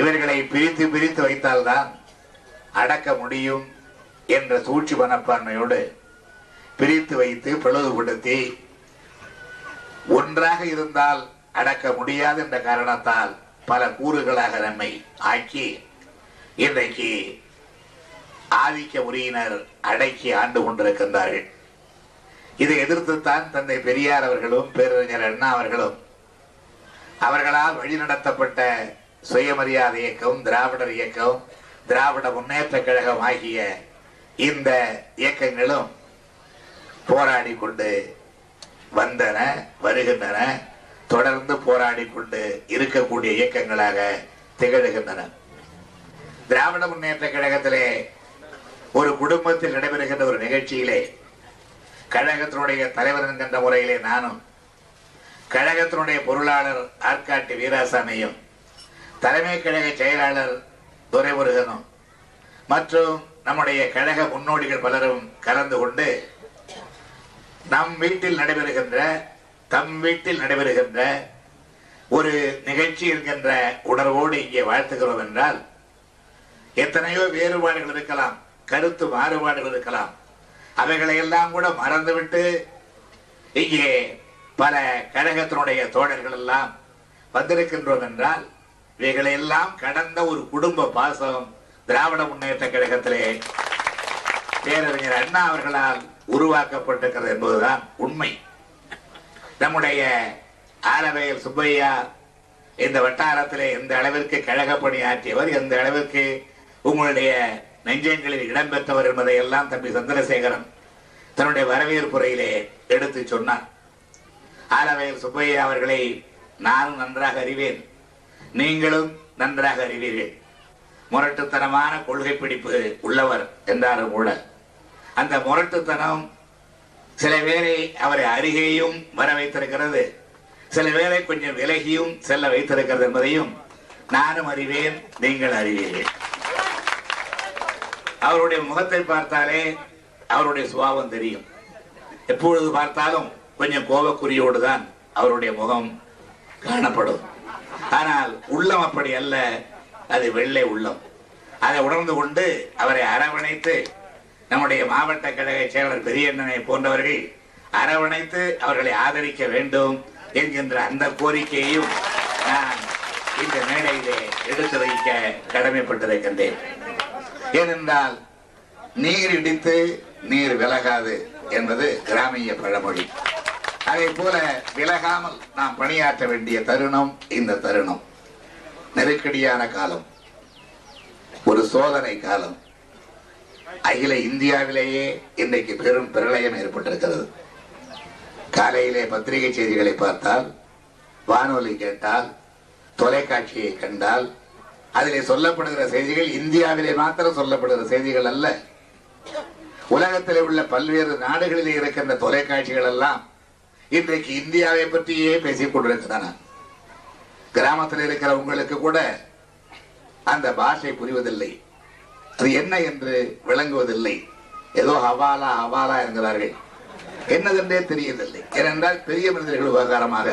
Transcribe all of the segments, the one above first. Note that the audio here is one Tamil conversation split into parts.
இவர்களை பிரித்து பிரித்து வைத்தால்தான் அடக்க முடியும் என்ற சூழ்ச்சி மனப்பான்மையோடு பிரித்து வைத்து பிளவுபடுத்தி ஒன்றாக இருந்தால் அடக்க முடியாது என்ற காரணத்தால் பல கூறுகளாக நம்மை ஆக்கி இன்றைக்கு ஆதிக்க உரியினர் அடக்கி ஆண்டு கொண்டிருக்கின்றார்கள். இதை எதிர்த்துத்தான் தந்தை பெரியார் அவர்களும் பேரறிஞர் அண்ணா அவர்களும் அவர்களால் வழிநடத்தப்பட்ட சுயமரியாதை இயக்கம், திராவிடர் இயக்கம், திராவிட முன்னேற்ற கழகம் ஆகிய இந்த இயக்கங்களும் போராடி கொண்டு வந்தன, வருகின்றன, தொடர்ந்து போராடி கொண்டு இருக்கக்கூடிய இயக்கங்களாக திகழ்கின்றன. திராவிட முன்னேற்ற கழகத்திலே ஒரு குடும்பத்தில் நடைபெறுகின்ற ஒரு நிகழ்ச்சியிலே கழகத்தினுடைய தலைவர் என்கின்ற முறையிலே நானும், கழகத்தினுடைய பொருளாளர் ஆற்காட்டு வீராசாமியும், தலைமை கழக செயலாளர் துரைமுருகனும் மற்றும் நம்முடைய கழக முன்னோடிகள் பலரும் கலந்து கொண்டு நம் வீட்டில் நடைபெறுகின்ற ஒரு நிகழ்ச்சி என்கின்ற உணர்வோடு இங்கே வாழ்த்துகிறோம் என்றால், எத்தனையோ வேறுபாடுகள் இருக்கலாம், கருத்து மாறுபாடுகள் இருக்கலாம், அவைகளை எல்லாம் கூட மறந்துவிட்டு இங்கே பல கழகத்தினுடைய தோழர்கள் எல்லாம் வந்திருக்கின்றோம் என்றால், இவைகளை எல்லாம் கடந்த ஒரு குடும்ப பாசம் திராவிட முன்னேற்ற கழகத்திலே பேரறிஞர் அண்ணா அவர்களால் உருவாக்கப்பட்டிருக்கிறது என்பதுதான் உண்மை. நம்முடைய ஆலவையில் சுப்பையா இந்த வட்டாரத்திலே எந்த அளவிற்கு கழக பணியாற்றியவர், எந்த அளவிற்கு உங்களுடைய நெஞ்சங்களில் இடம்பெற்றவர் என்பதை எல்லாம் தம்பி சந்திரசேகரன் தன்னுடைய வரவேற்புரையிலே எடுத்து சொன்னார். ஆலவையில் சுப்பையா அவர்களை நானும் நன்றாக அறிவேன், நீங்களும் நன்றாக அறிவீர்கள். முரட்டுத்தனமான கொள்கை பிடிப்பு உள்ளவர் என்றாலும் கூட அந்த முரட்டுத்தனம் சில பேரை அவரை அருகேயும் வர வைத்திருக்கிறது, சில பேரை கொஞ்சம் விலகியும் செல்ல வைத்திருக்கிறது என்பதையும் நானும் அறிவேன், நீங்கள் அறிவீர்கள். அவருடைய முகத்தை பார்த்தாலே அவருடைய சுபாவம் தெரியும். எப்பொழுது பார்த்தாலும் கொஞ்சம் கோபக்குறியோடு தான் அவருடைய முகம் காணப்படும். ஆனால் உள்ளம் அப்படி அல்ல, அது வெள்ளை உள்ளம். அதை உணர்ந்து கொண்டு அவரை அரவணைத்து நம்முடைய மாவட்ட கழக செயலாளர் பெரியண்ணனை போன்றவர்கள் அரவணைத்து அவர்களை ஆதரிக்க வேண்டும் என்கின்ற அந்த கோரிக்கையையும் நான் இந்த மேடையிலே எடுத்து வைக்க கடமைப்பட்டிருக்கின்றேன். ஏனென்றால் நீர் இடித்து நீர் விலகாது என்பது கிராமிய பழமொழி. அதே போல விலகாமல் நாம் பணியாற்ற வேண்டிய தருணம் இந்த தருணம். நெருக்கடியான காலம், ஒரு சோதனை காலம். அகில இந்தியாவிலேயே இன்றைக்கு பெரும் பிரளயம் ஏற்பட்டிருக்கிறது. காலையிலே பத்திரிகை செய்திகளை பார்த்தால், வானொலி கேட்டால், தொலைக்காட்சியை கண்டால், அதிலே சொல்லப்படுகிற செய்திகள் இந்தியாவிலே மாத்திரம் சொல்லப்படுகிற செய்திகள் அல்ல. உலகத்திலே உள்ள பல்வேறு நாடுகளிலே இருக்கின்ற தொலைக்காட்சிகள் எல்லாம் இன்றைக்கு இந்தியாவை பற்றியே பேசிக் கொண்டிருக்கின்றன. கிராமத்தில் இருக்கிற உங்களுக்கு கூட அந்த பாஷை புரிவதில்லை, அது என்ன என்று விளங்குவதில்லை. ஏதோ ஹவாலா ஹவாலா என்கிறார்கள், என்னதென்றே தெரியவில்லை. ஏனென்றால் பெரிய மனிதர்கள் விவகாரமாக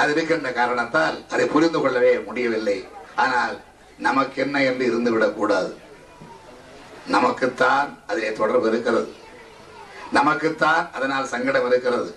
அது இருக்கின்ற காரணத்தால் அதை புரிந்து கொள்ளவே முடியவில்லை. ஆனால் நமக்கு என்ன என்று இருந்துவிடக் கூடாது. நமக்குத்தான் அதிலே தொடர்பு இருக்கிறது, நமக்குத்தான் அதனால் சங்கடம் இருக்கிறது.